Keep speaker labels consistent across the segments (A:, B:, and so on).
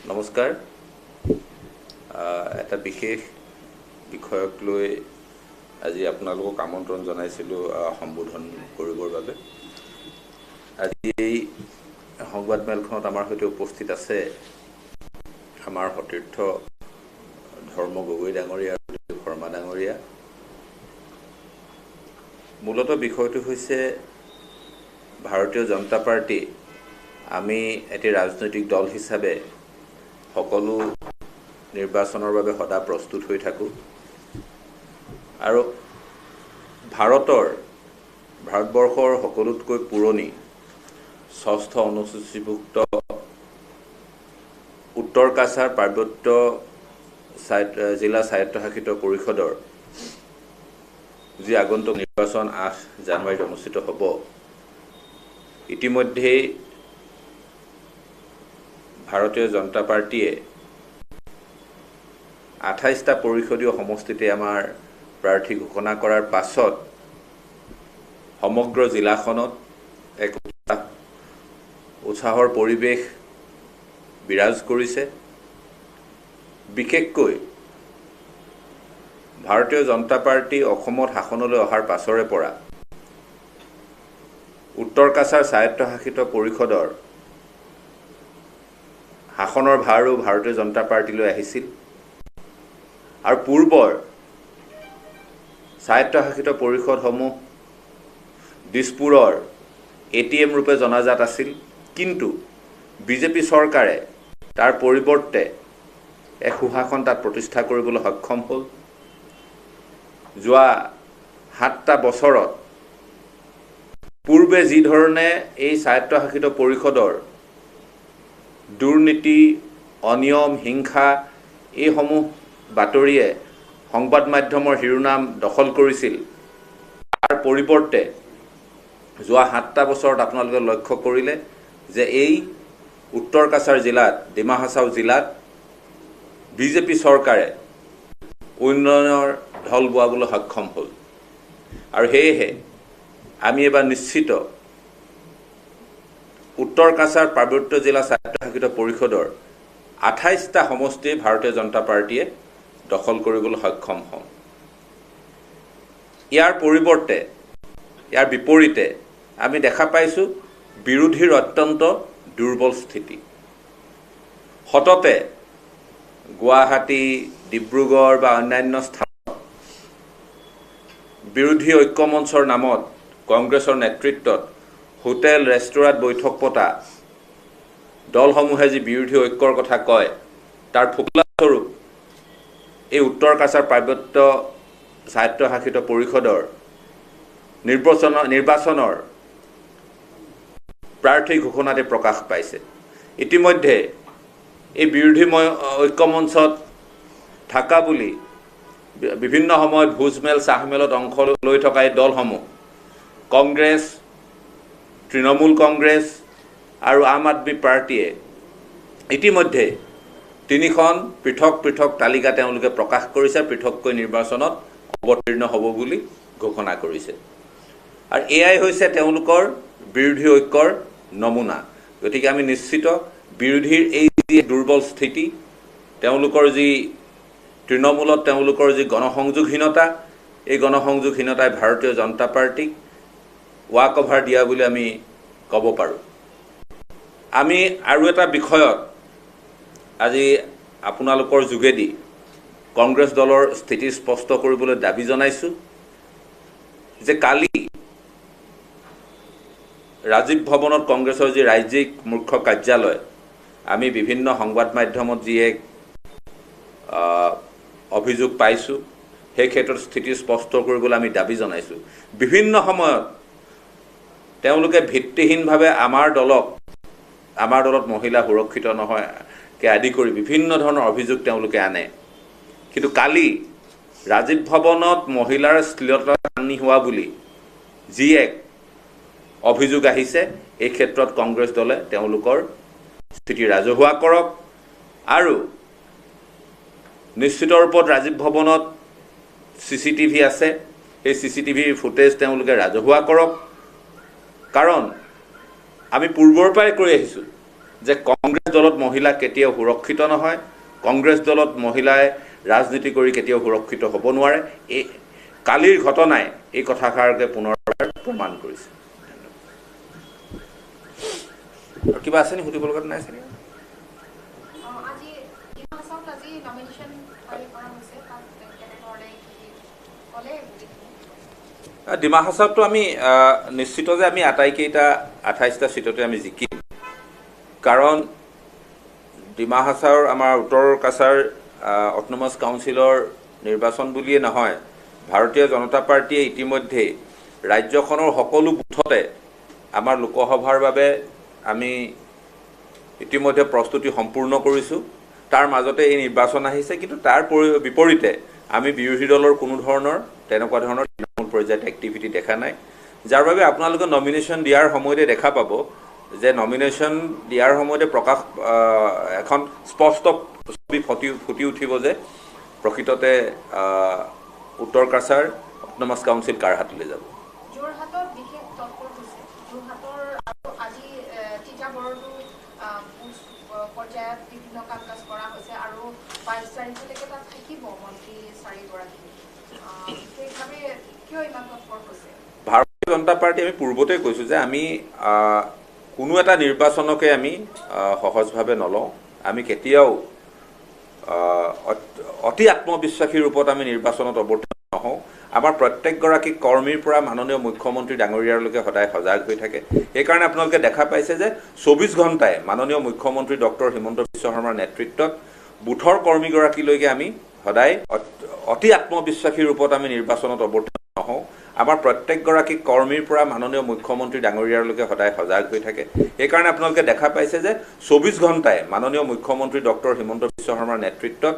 A: নমস্কাৰ। এটা বিশেষ বিষয়ক লৈ আজি আপোনালোকক আমন্ত্ৰণ জনাইছিলোঁ সম্বোধন কৰিবৰ বাবে। আজি এই সংবাদমেলখনত আমাৰ সৈতে উপস্থিত আছে আমাৰ সতীৰ্থ ধৰ্ম গগৈ ডাঙৰীয়া আৰু শৰ্মা ডাঙৰীয়া। মূলতঃ বিষয়টো হৈছে ভাৰতীয় জনতা পাৰ্টি আমি এটি ৰাজনৈতিক দল হিচাপে সকলো নিৰ্বাচনৰ বাবে সদা প্ৰস্তুত হৈ থাকোঁ আৰু ভাৰতবৰ্ষৰ সকলোতকৈ পুৰণি ৬ষ্ঠ অনুসূচীভুক্ত উত্তৰ কাছাৰ পাৰ্বত্য জিলা স্বায়ত্তশাসিত পৰিষদৰ যি আগন্তুক নিৰ্বাচন ৮ জানুৱাৰীত অনুষ্ঠিত হ'ব, ইতিমধ্যেই ভাৰতীয় জনতা পাৰ্টিয়ে ২৮টা পৰিষদীয় সমষ্টিতে আমাৰ প্ৰাৰ্থী ঘোষণা কৰাৰ পাছত সমগ্ৰ জিলাখনত এক উৎসাহৰ পৰিৱেশ বিৰাজ কৰিছে। বিশেষকৈ ভাৰতীয় জনতা পাৰ্টি অসমত শাসনলৈ অহাৰ পাছৰে পৰা উত্তৰ কাছাৰ স্বায়ত্তশাসিত পৰিষদৰ শাসনৰ ভাৰো ভাৰতীয় জনতা পাৰ্টিলৈ আহিছিল আৰু পূৰ্বৰ স্বায়ত্তশাসিত পৰিষদসমূহ দিছপুৰৰ ATM ৰূপে জনাজাত আছিল, কিন্তু বিজেপি চৰকাৰে তাৰ পৰিৱৰ্তে এক সুশাসন তাত প্ৰতিষ্ঠা কৰিবলৈ সক্ষম হ'ল। যোৱা ৭টা বছৰত পূৰ্বে যি ধৰণে এই স্বায়ত্তশাসিত পৰিষদৰ দুৰ্নীতি, অনিয়ম, হিংসা এইসমূহ বাতৰিয়ে সংবাদ মাধ্যমৰ শিৰোনাম দখল কৰিছিল, তাৰ পৰিৱৰ্তে যোৱা ৭টা বছৰত আপোনালোকে লক্ষ্য কৰিলে যে এই উত্তৰ কাছাৰ জিলাত, ডিমা হাছাও জিলাত বিজেপি চৰকাৰে উন্নয়নৰ ঢল বোৱাবলৈ সক্ষম হ'ল। আৰু সেয়েহে আমি এবাৰ নিশ্চিত উত্তৰ কাছাৰ পাৰ্বত্য জিলা স্বায়ত্তশাসিত পৰিষদৰ ২৮টা সমষ্টি ভাৰতীয় জনতা পাৰ্টিয়ে দখল কৰিবলৈ সক্ষম হ'ম। ইয়াৰ বিপৰীতে আমি দেখা পাইছোঁ বিৰোধীৰ অত্যন্ত দুৰ্বল স্থিতি। সততে গুৱাহাটী, ডিব্ৰুগড় বা অন্যান্য স্থানত বিৰোধী ঐক্যমঞ্চৰ নামত কংগ্ৰেছৰ নেতৃত্বত হোটেল, ৰেষ্টুৰাঁত বৈঠক পতা দলসমূহে যি বিৰোধী ঐক্যৰ কথা কয়, তাৰ ফলাস্বৰূপ এই উত্তৰ কাছাৰ পাৰ্বত্য স্বায়ত্তশাসিত পৰিষদৰ নিৰ্বাচনৰ প্ৰাৰ্থী ঘোষণাতে প্ৰকাশ পাইছে। ইতিমধ্যে এই বিৰোধী ঐক্যমঞ্চত থকা বুলি বিভিন্ন সময়ত ভোজমেল, চাহমেলত অংশ লৈ থকা এই দলসমূহ কংগ্ৰেছ, তৃণমূল কংগ্ৰেছ আৰু আম আদমি পাৰ্টিয়ে ইতিমধ্যে ৩খন পৃথক পৃথক তালিকা তেওঁলোকে প্ৰকাশ কৰিছে, পৃথককৈ নিৰ্বাচনত অৱতীৰ্ণ হ'ব বুলি ঘোষণা কৰিছে। আৰু এয়াই হৈছে তেওঁলোকৰ বিৰোধী ঐক্যৰ নমুনা। গতিকে আমি নিশ্চিত বিৰোধীৰ এই যি দুৰ্বল স্থিতি, তেওঁলোকৰ যি তৃণমূলত তেওঁলোকৰ যি গণসংযোগহীনতা, এই গণসংযোগহীনতাই ভাৰতীয় জনতা পাৰ্টিক ৱাক অভাৰ দিয়া বুলি আমি ক'ব পাৰোঁ। আমি আৰু এটা বিষয়ত আজি আপোনালোকৰ যোগেদি কংগ্ৰেছ দলৰ স্থিতি স্পষ্ট কৰিবলৈ দাবী জনাইছোঁ যে কালি ৰাজীৱ ভৱনত কংগ্ৰেছৰ যি ৰাজ্যিক মুখ্য কাৰ্যালয়, আমি বিভিন্ন সংবাদ মাধ্যমত যি এক অভিযোগ পাইছোঁ, সেই ক্ষেত্ৰত স্থিতি স্পষ্ট কৰিবলৈ আমি দাবী জনাইছোঁ। বিভিন্ন সময়ত তেওঁলোকে ভিত্তিহীনভাৱে আমাৰ দলত মহিলা সুৰক্ষিত নহয়কে আদি কৰি বিভিন্ন ধৰণৰ অভিযোগ তেওঁলোকে আনে। কিন্তু কালি ৰাজীৱ ভৱনত মহিলাৰ শ্লীলতাহানি হোৱা বুলি যি এক অভিযোগ আহিছে, এই ক্ষেত্ৰত কংগ্ৰেছ দলে তেওঁলোকৰ স্থিতি ৰাজহুৱা কৰক আৰু নিশ্চিত ৰূপত ৰাজীৱ ভৱনত CCTV আছে, সেই CCTV ফুটেজ তেওঁলোকে ৰাজহুৱা কৰক। কাৰণ আমি পূৰ্বৰ পৰাই কৈ আহিছোঁ যে কংগ্ৰেছ দলত মহিলা কেতিয়াও সুৰক্ষিত নহয়, কংগ্ৰেছ দলত মহিলাই ৰাজনীতি কৰি কেতিয়াও সুৰক্ষিত হ'ব নোৱাৰে। এই কালিৰ ঘটনাই এই কথাষাৰকে পুনৰবাৰ প্ৰমাণ কৰিছে। আৰু কিবা আছে নেকি সুধিব লগাত? নাই চাগে। ডিমা হাছাওতো আমি নিশ্চিত যে আমি আটাইকেইটা 28টা চিটতে আমি জিকিম। কাৰণ ডিমা হাছাওৰ আমাৰ উত্তৰ কাছাৰ অট'নমাছ কাউন্সিলৰ নিৰ্বাচন বুলিয়ে নহয়, ভাৰতীয় জনতা পাৰ্টীয়ে ইতিমধ্যে ৰাজ্যখনৰ সকলো বুথতে আমাৰ লোকসভাৰ বাবে আমি ইতিমধ্যে প্ৰস্তুতি সম্পূৰ্ণ কৰিছোঁ। তাৰ মাজতে এই নিৰ্বাচন আহিছে, কিন্তু তাৰ বিপৰীতে আমি বিৰোধী দলৰ কোনো ধৰণৰ তেনেকুৱা ধৰণৰ তৃণমূল পৰ্যায়ত এক্টিভিটি দেখা নাই, যাৰ বাবে আপোনালোকে নমিনেশ্যন দিয়াৰ সময়তে দেখা পাব যে নমিনেশ্যন দিয়াৰ সময়তে এখন স্পষ্ট ছবি ফুটি উঠিব যে প্ৰকৃততে উত্তৰ কাছাৰ অট'নমাছ কাউন্সিল কাৰ হাতলৈ যাব।
B: যোৰহাটত বিশেষ তৎপৰ হৈছে। যোৰহাটৰ আৰু আজি তিতাবৰতো পৰ্যায়ত বিভিন্ন কাম কাজ কৰা হৈছে আৰু 22 তাৰিখলৈকে তাত থাকিব মন্ত্ৰী 4গৰাকী। বিশেষভাৱে কিয় ইমান তৎপৰ হৈছে?
A: ভাৰতীয় জনতা পাৰ্টি আমি পূৰ্বতে কৈছোঁ যে আমি কোনো এটা নিৰ্বাচনকে আমি সহজভাৱে নলওঁ। আমি কেতিয়াও অতি আত্মবিশ্বাসী ৰূপত আমি নিৰ্বাচনত অৱতীৰ্ণ নহওঁ। আমাৰ প্ৰত্যেকগৰাকী কৰ্মীৰ পৰা মাননীয় মুখ্যমন্ত্ৰী ডাঙৰীয়ালৈকে সদায় সজাগ হৈ থাকে। সেইকাৰণে আপোনালোকে দেখা পাইছে যে 24 ঘণ্টাই মাননীয় মুখ্যমন্ত্ৰী ডক্টৰ হিমন্ত বিশ্ব শৰ্মাৰ নেতৃত্বত বুথৰ কৰ্মীগৰাকীলৈকে আমি সদায় অতি আত্মবিশ্বাসী ৰূপত আমি নিৰ্বাচনত অৱতীৰ্ণ নহওঁ। আমাৰ প্ৰত্যেকগৰাকী কৰ্মীৰ পৰা মাননীয় মুখ্যমন্ত্ৰী ডাঙৰীয়ালৈকে সদায় সজাগ হৈ থাকে। সেইকাৰণে আপোনালোকে দেখা পাইছে যে 24 ঘণ্টাই মাননীয় মুখ্যমন্ত্ৰী ডক্টৰ হিমন্ত বিশ্ব শৰ্মাৰ নেতৃত্বত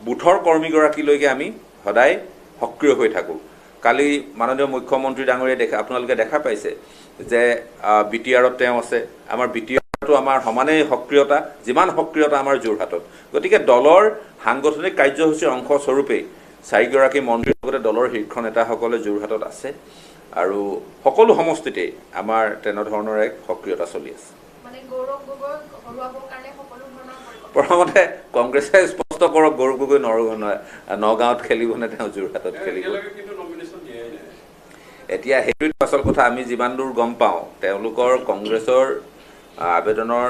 A: বুথৰ কৰ্মীগৰাকীলৈকে আমি সদায় সক্ৰিয় হৈ থাকোঁ। কালি মাননীয় মুখ্যমন্ত্ৰী ডাঙৰীয়াই আপোনালোকে দেখা পাইছে যে BTRত তেওঁ আছে। আমাৰ BTRটো আমাৰ সমানেই সক্ৰিয়তা, যিমান সক্ৰিয়তা আমাৰ যোৰহাটত। গতিকে দলৰ সাংগঠনিক কাৰ্যসূচীৰ অংশস্বৰূপেই 4গৰাকী মন্ত্ৰীৰ লগতে দলৰ শীৰ্ষ নেতাসকলে যোৰহাটত আছে আৰু সকলো সমষ্টিতেই আমাৰ তেনেধৰণৰ এক সক্ৰিয়তা চলি আছে। প্ৰথমতে কংগ্ৰেছে স্পষ্ট কৰক গৌৰৱ গগৈ নগাঁৱত খেলিব নে তেওঁ যোৰহাটত খেলিব। এতিয়া সেইটোৱে আচল কথা। আমি যিমান দূৰ গম পাওঁ তেওঁলোকৰ কংগ্ৰেছৰ আবেদনৰ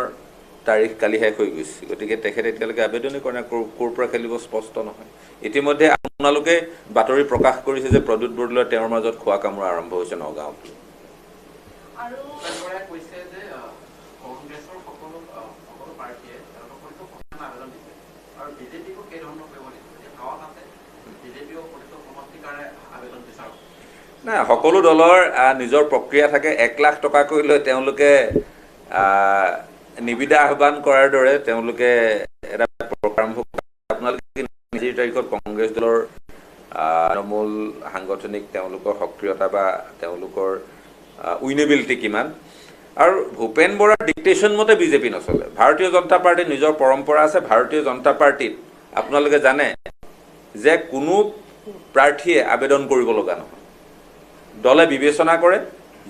A: তাৰিখ কালি শেষ হৈ গৈছে। গতিকে তেখেতে এতিয়ালৈকে আবেদনেই কৰা নাই, ক'ৰ পৰা খেলিব স্পষ্ট নহয়। ইতিমধ্যে আপোনালোকে বাতৰি প্ৰকাশ কৰিছে যে প্ৰদ্যুৎ বৰদলৈ তেওঁৰ মাজত খোৱা কামোৰা আৰম্ভ হৈছে নগাঁৱত। নাই, সকলো দলৰ নিজৰ প্ৰক্ৰিয়া থাকে। 1 লাখ টকাকৈ লৈ তেওঁলোকে নিবিদা আহ্বান কৰাৰ দৰে তেওঁলোকে এটা আৰম্ভ কৰে। আপোনালোকে 20 তাৰিখত কংগ্ৰেছ দলৰ তৃণমূল সাংগঠনিক তেওঁলোকৰ সক্ৰিয়তা বা তেওঁলোকৰ উইনেবিলিটি কিমান। আৰু ভূপেন বৰাৰ ডিক্টেশ্যন মতে বিজেপি নচলে। ভাৰতীয় জনতা পাৰ্টীৰ নিজৰ পৰম্পৰা আছে। ভাৰতীয় জনতা পাৰ্টীত আপোনালোকে জানে যে কোনো প্ৰাৰ্থীয়ে আবেদন কৰিব লগা নহয়। দলে বিবেচনা কৰে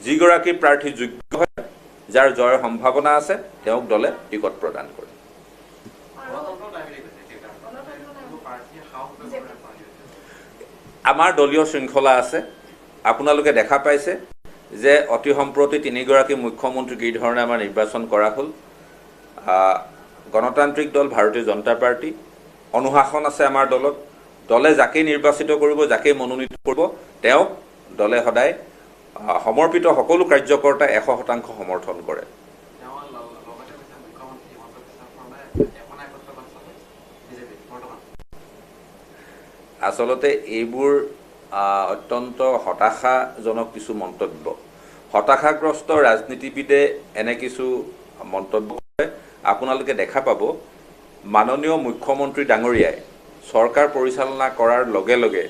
A: যিগৰাকী প্ৰাৰ্থী যোগ্য হয়, যাৰ জয়ৰ সম্ভাৱনা আছে, তেওঁক দলে টিকট প্ৰদান কৰে। আমাৰ দলীয় শৃংখলা আছে। আপোনালোকে দেখা পাইছে যে অতি সম্প্ৰতি 3গৰাকী মুখ্যমন্ত্ৰী কি ধৰণে আমাৰ নিৰ্বাচন কৰা হ'ল। গণতান্ত্ৰিক দল ভাৰতীয় জনতা পাৰ্টি, অনুশাসন আছে আমাৰ দলত। দলে যাকেই নিৰ্বাচিত কৰিব, যাকেই মনোনীত কৰিব, তেওঁক দলে সদায় সমৰ্পিত সকলো কাৰ্যকৰ্তাই 100% সমৰ্থন কৰে। আচলতে এইবোৰ অত্যন্ত হতাশাজনক কিছু মন্তব্য। হতাশাগ্ৰস্ত ৰাজনীতিবিদে এনে কিছু মন্তব্য কৰে। আপোনালোকে দেখা পাব মাননীয় মুখ্যমন্ত্ৰী ডাঙৰীয়াই চৰকাৰ পৰিচালনা কৰাৰ লগে লগে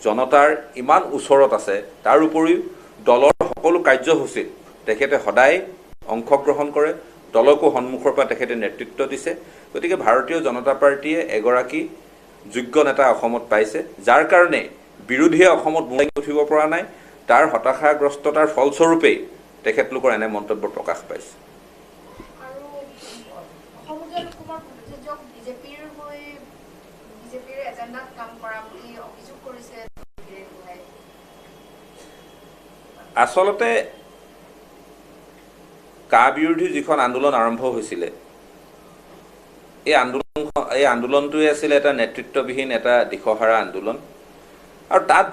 A: জনতাৰ ইমান ওচৰত আছে। তাৰ উপৰিও দলৰ সকলো কাৰ্যসূচীত তেখেতে সদায় অংশগ্ৰহণ কৰে। দলকো সন্মুখৰ পৰা তেখেতে নেতৃত্ব দিছে। গতিকে ভাৰতীয় জনতা পাৰ্টীয়ে এগৰাকী যোগ্য নেতা অসমত পাইছে, যাৰ কাৰণে বিৰোধীয়ে অসমত মোলাই উঠিব পৰা নাই। তাৰ হতাশাগ্ৰস্ততাৰ ফলস্বৰূপেই তেখেতলোকৰ এনে মন্তব্য প্ৰকাশ পাইছে।
B: যিজক বিজেপিৰ এজেণ্ডাত কাম কৰা বুলি অভিযোগ কৰিছে
A: আচলতে কা বিৰোধী যিখন আন্দোলন আৰম্ভ হৈছিলে এই আন্দোলনটোৱে আছিলে এটা নেতৃত্ববিহীন এটা দিশহাৰা আন্দোলন আৰু তাত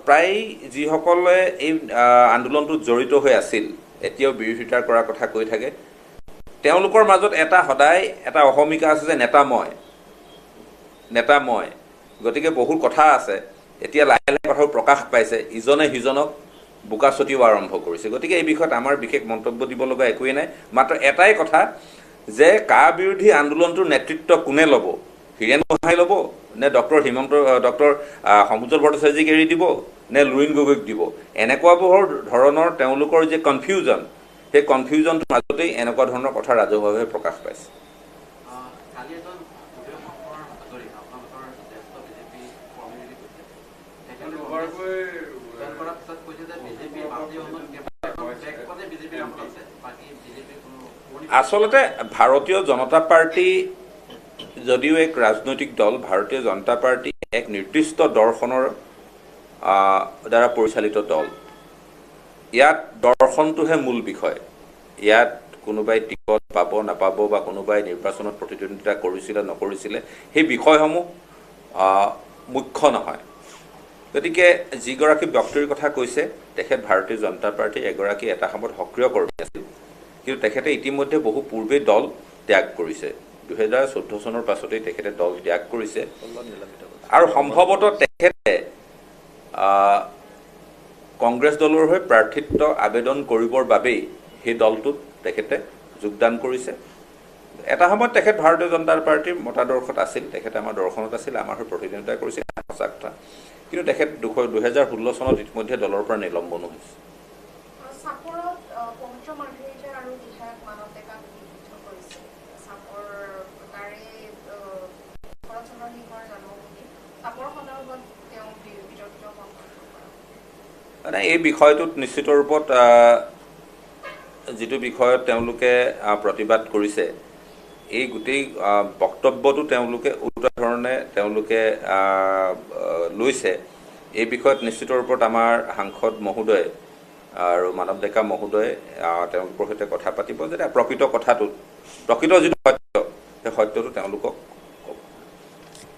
A: প্ৰায় যিসকলে এই আন্দোলনটোত জড়িত হৈ আছিল এতিয়াও বিৰোধিতা কৰাৰ কথা কৈ থাকে তেওঁলোকৰ মাজত সদায় এটা অহমিকা আছে যে নেতা মই গতিকে বহুত কথা আছে এতিয়া লাহে লাহে কথাবোৰ প্ৰকাশ পাইছে ইজনে সিজনক বোকা ছটিওৱা আৰম্ভ কৰিছে গতিকে এই বিষয়ত আমাৰ বিশেষ মন্তব্য দিব লগা একোৱেই নাই মাত্ৰ এটাই কথা যে কা বিৰোধী আন্দোলনটোৰ নেতৃত্ব কোনে ল'ব হীৰেণ গোহাঁই ল'ব নে ডক্টৰ সম্পূজ্জ্বল ভট্টাচাৰ্যক এৰি দিব নে লুৰিণ গগৈক দিব এনেকুৱাবোৰ ধৰণৰ তেওঁলোকৰ যে কনফিউজন সেই কনফিউজনটোৰ মাজতেই এনেকুৱা ধৰণৰ কথা ৰাজহুৱাভাৱে প্ৰকাশ পাইছে আচলতে ভাৰতীয় জনতা পাৰ্টি যদিও এক ৰাজনৈতিক দল ভাৰতীয় জনতা পাৰ্টি এক নিৰ্দিষ্ট দৰ্শনৰ দ্বাৰা পৰিচালিত দল ইয়াত দৰ্শনটোহে মূল বিষয় ইয়াত কোনোবাই টিকট পাব নাপাব বা কোনোবাই নিৰ্বাচনত প্ৰতিদ্বন্দ্বিতা কৰিছিলে নকৰিছিলে সেই বিষয়সমূহ মুখ্য নহয় গতিকে যিগৰাকী ব্যক্তিৰ কথা কৈছে তেখেত ভাৰতীয় জনতা পাৰ্টিৰ এগৰাকী এটা সময়ত সক্ৰিয় কৰ্মী আছিল কিন্তু তেখেতে ইতিমধ্যে বহু পূৰ্বেই দল ত্যাগ কৰিছে 2014 চনৰ পাছতেই তেখেতে দল ত্যাগ কৰিছে আৰু সম্ভৱতঃ তেখেতে কংগ্ৰেছ দলৰ হৈ প্ৰাৰ্থিত্ব আবেদন কৰিবৰ বাবেই সেই দলটোত তেখেতে যোগদান কৰিছে এটা সময়ত তেখেত ভাৰতীয় জনতা পাৰ্টিৰ মতাদৰ্শত আছিল তেখেতে আমাৰ দৰ্শনত আছিল আমাৰ হৈ প্ৰতিদ্বন্দ্বিতা কৰিছিল সঁচা কথা কিন্তু তেখেত 2016 চনত ইতিমধ্যে দলৰ পৰা নিলম্বনো হৈছে এই বিষয়টোত নিশ্চিত ৰূপত যিটো বিষয়ত তেওঁলোকে প্ৰতিবাদ কৰিছে এই গোটেই বক্তব্যটো তেওঁলোকে উল্টা ধৰণে তেওঁলোকে লৈছে এই বিষয়ত নিশ্চিত ৰূপত আমাৰ সাংসদ মহোদয় আৰু মানৱ ডেকা মহোদয়ে তেওঁলোকৰ সৈতে কথা পাতিব যেতিয়া প্ৰকৃত যিটো সত্য সেই সত্যটো তেওঁলোকক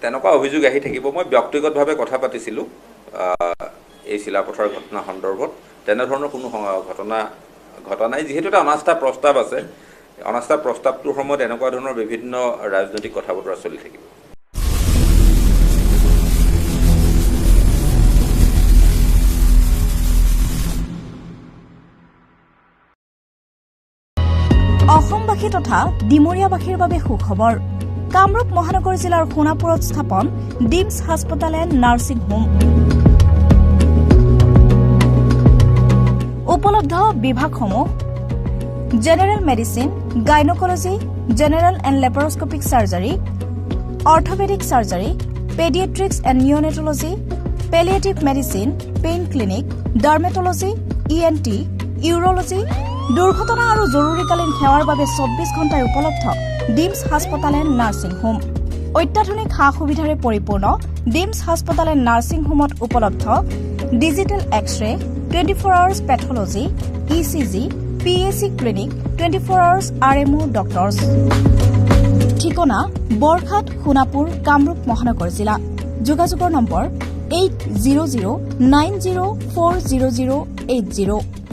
A: তেনেকুৱা অভিযোগ আহি থাকিব মই ব্যক্তিগতভাৱে কথা পাতিছিলোঁ এই চিলাপথাৰ ঘটনা সন্দৰ্ভত তেনেধৰণৰ কোনো ঘটা নাই যিহেতু এটা অনাস্থা প্ৰস্তাৱ আছে অনাস্থা প্ৰস্তাৱটোৰ সময়ত এনেকুৱা ধৰণৰ বিভিন্ন ৰাজনৈতিক কথা বতৰা চলি থাকিব
C: অসমবাসী তথা ডিমৰীয়াবাসীৰ বাবে সুখবৰ কামৰূপ মহানগৰ জিলাৰ সোণাপুৰত স্থাপন ডিমছ হাস্পতাল এণ্ড নাৰ্ছিং হোম উপলব্ধ বিভাগসমূহ general medicine gynaecology general and laparoscopic surgery orthopaedic surgery paediatrics and neonatology palliative medicine pain clinic dermatology ENT urology দুৰ্ঘটনা আৰু জৰুৰীকালীন সেৱাৰ বাবে 24 ঘণ্টাৰ উপলব্ধ ডিমছ হাস্পতাল এণ্ড নাৰ্ছিং হোম অত্যাধুনিক সা সুবিধাৰে পৰিপূৰ্ণ ডিমছ হাস্পতাল এণ্ড নাৰ্ছিং হোমত উপলব্ধ digital x ray 24 hours pathology ECG PAC clinic 24 hours RMO doctors ঠিকনা বৰঘাট সোণাপুৰ কামৰূপ মহানগৰ জিলা যোগাযোগৰ নম্বৰ 8009040080